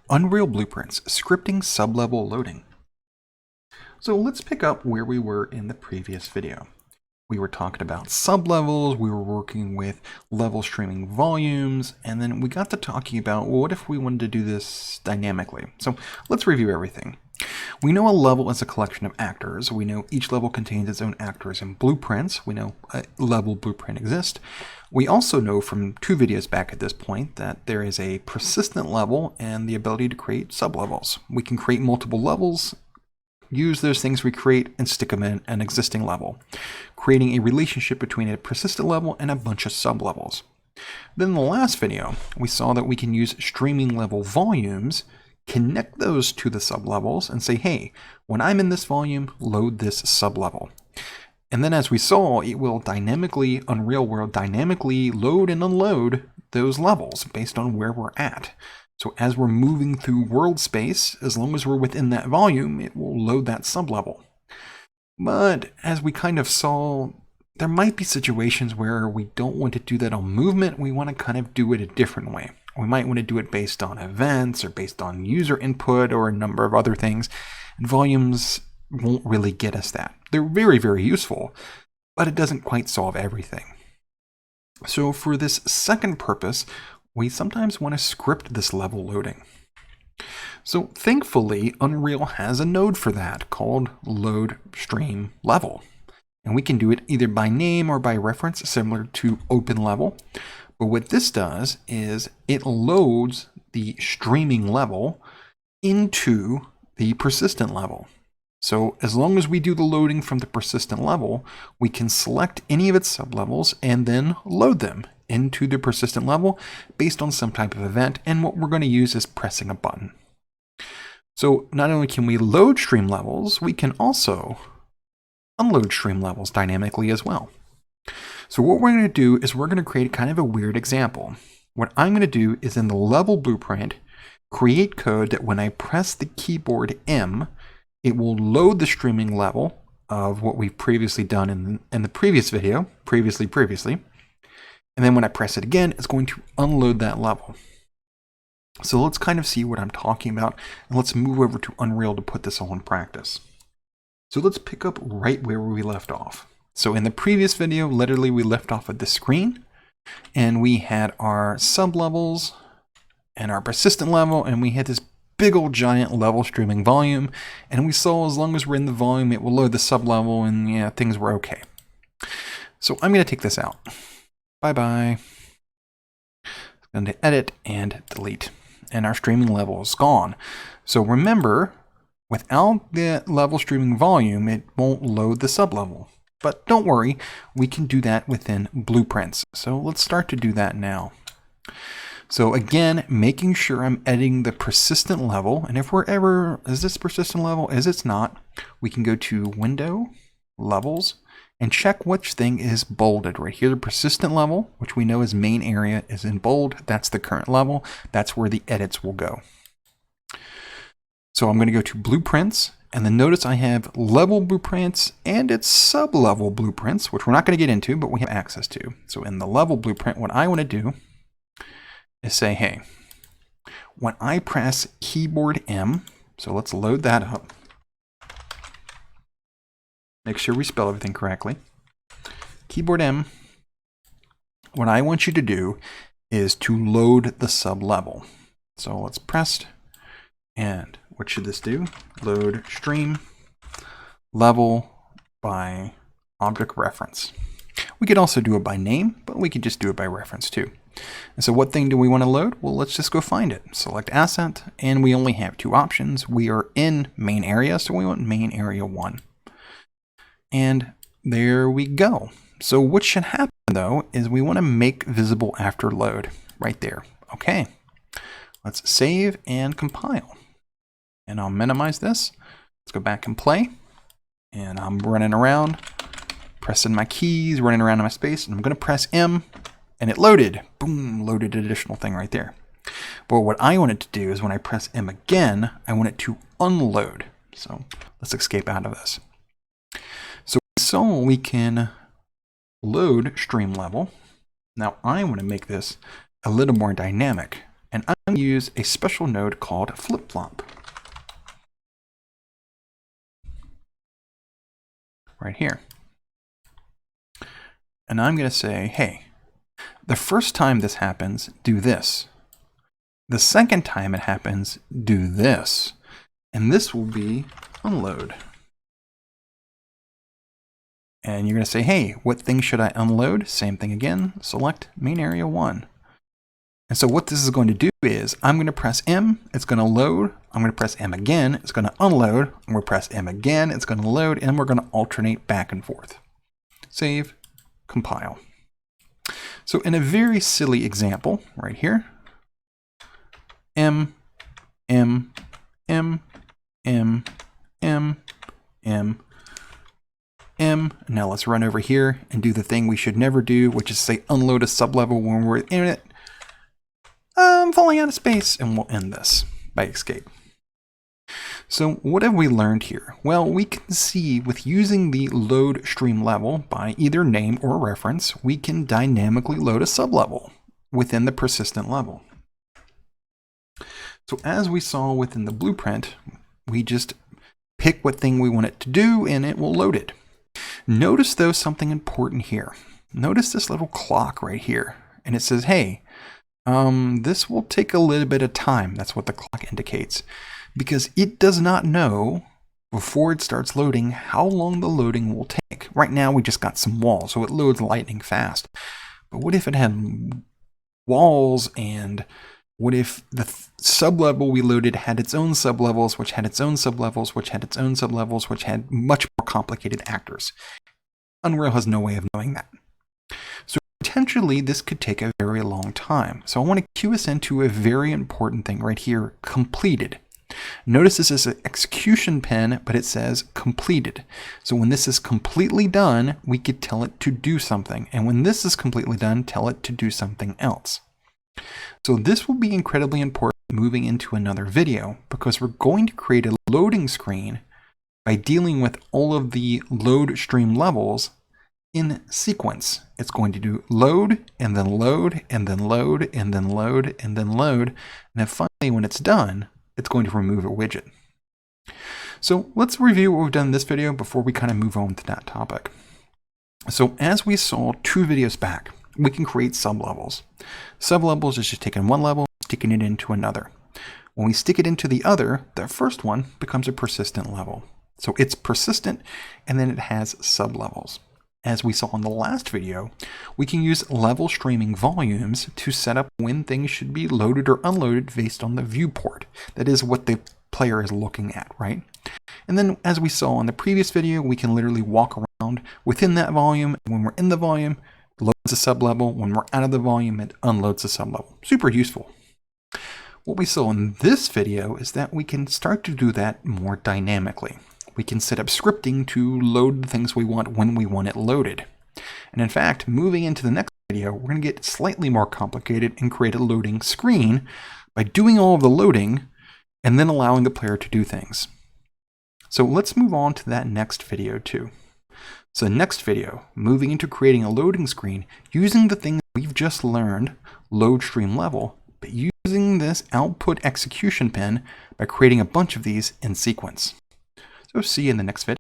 Unreal Blueprints, Scripting Sublevel Loading. So let's pick up where we were in the previous video. We were talking about sublevels, we were working with level streaming volumes, and then we got to talking about, well, what if we wanted to do this dynamically? So let's review everything. We know a level is a collection of actors. We know each level contains its own actors and blueprints. We know a level blueprint exists. We also know from 2 videos back at this point that there is a persistent level and the ability to create sublevels. We can create multiple levels, use those things we create, and stick them in an existing level, creating a relationship between a persistent level and a bunch of sublevels. Then in the last video, we saw that we can use streaming level volumes, connect those to the sublevels, and say, hey, when I'm in this volume, load this sublevel. And then as we saw, it will dynamically, Unreal World dynamically load and unload those levels based on where we're at. So as we're moving through world space, as long as we're within that volume, it will load that sublevel. But as we kind of saw, there might be situations where we don't want to do that on movement. We want to kind of do it a different way. We might want to do it based on events or based on user input or a number of other things. And volumes won't really get us that. They're very, very useful, but it doesn't quite solve everything. So for this second purpose, we sometimes want to script this level loading. So thankfully, Unreal has a node for that called load stream level. And we can do it either by name or by reference, similar to open level. But what this does is it loads the streaming level into the persistent level. So as long as we do the loading from the persistent level, we can select any of its sublevels and then load them into the persistent level based on some type of event. And what we're going to use is pressing a button. So not only can we load stream levels, we can also unload stream levels dynamically as well. So what we're going to do is we're going to create kind of a weird example. What I'm going to do is in the level blueprint, create code that when I press the keyboard M, it will load the streaming level of what we've previously done in the previous video, previously. And then when I press it again, it's going to unload that level. So let's kind of see what I'm talking about, and let's move over to Unreal to put this all in practice. So let's pick up right where we left off. So in the previous video, literally we left off at this screen, and we had our sublevels and our persistent level, and we had this big old giant level streaming volume, and we saw as long as we're in the volume, it will load the sublevel, and yeah, things were okay. So I'm going to take this out. Bye-bye. I'm going to edit and delete, and our streaming level is gone. So remember, without the level streaming volume, it won't load the sublevel. But don't worry, we can do that within blueprints. So let's start to do that now. So again, making sure I'm editing the persistent level, and if we're ever, is this persistent level? Is it's not, we can go to Window, Levels, and check which thing is bolded. Right here, the persistent level, which we know is main area, is in bold. That's the current level. That's where the edits will go. So I'm going to go to Blueprints, and then notice I have level blueprints and its sub-level blueprints, which we're not going to get into, but we have access to. So in the level blueprint, what I want to do is say, hey, when I press keyboard M, so let's load that up. Make sure we spell everything correctly. Keyboard M, what I want you to do is to load the sublevel. So let's press, and what should this do? Load stream level by object reference. We could also do it by name, but we could just do it by reference too. And so what thing do we want to load? Well, let's just go find it. Select asset, and we only have 2 options. We are in main area, so we want main area 1. And there we go. So what should happen though is we want to make visible after load right there. Okay, let's save and compile. And I'll minimize this. Let's go back and play. And I'm running around, pressing my keys, running around in my space, and I'm going to press M. And it loaded. Boom, loaded an additional thing right there. But what I want it to do is when I press M again, I want it to unload. So let's escape out of this. So we can load stream level. Now I want to make this a little more dynamic. And I'm going to use a special node called flip-flop. Right here. And I'm going to say, hey, the first time this happens, do this. The second time it happens, do this. And this will be unload. And you're going to say, hey, what thing should I unload? Same thing again, select main area 1. And so what this is going to do is I'm going to press M, it's going to load. I'm going to press M again, it's going to unload. I'm going to press M again, it's going to load, and we're going to alternate back and forth. Save, compile. So in a very silly example right here, M, M, M, M, M, M, M. Now let's run over here and do the thing we should never do, which is say unload a sublevel when we're in it. I'm falling out of space, and we'll end this by escape. So what have we learned here? Well, we can see with using the load stream level by either name or reference, we can dynamically load a sublevel within the persistent level. So as we saw within the blueprint, we just pick what thing we want it to do and it will load it. Notice though something important here. Notice this little clock right here, and it says, hey, this will take a little bit of time. That's what the clock indicates, because it does not know before it starts loading how long the loading will take. Right now we just got some walls, so it loads lightning fast. But what if it had walls, and what if the sublevel we loaded had its own sublevels, which had its own sublevels, which had its own sublevels, which had much more complicated actors? Unreal has no way of knowing that. So potentially this could take a very long time. So I want to cue us into a very important thing right here, completed. Notice this is an execution pin, but it says completed. So when this is completely done, we could tell it to do something. And when this is completely done, tell it to do something else. So this will be incredibly important moving into another video, because we're going to create a loading screen by dealing with all of the load stream levels in sequence. It's going to do load, and then load, and then load, and then load, and then load. And then finally, when it's done, it's going to remove a widget. So let's review what we've done in this video before we kind of move on to that topic. So as we saw 2 videos back, we can create sublevels. Sublevels is just taking one level, sticking it into another. When we stick it into the other, the first one becomes a persistent level. So it's persistent, and then it has sublevels. As we saw in the last video, we can use level streaming volumes to set up when things should be loaded or unloaded based on the viewport. That is what the player is looking at, right? And then as we saw in the previous video, we can literally walk around within that volume. When we're in the volume, it loads a sublevel. When we're out of the volume, it unloads a sublevel. Super useful. What we saw in this video is that we can start to do that more dynamically. We can set up scripting to load the things we want when we want it loaded. And in fact, moving into the next video, we're going to get slightly more complicated and create a loading screen by doing all of the loading and then allowing the player to do things. So let's move on to that next video too. So next video, moving into creating a loading screen using the thing we've just learned, load stream level, but using this output execution pin by creating a bunch of these in sequence. So see you in the next video.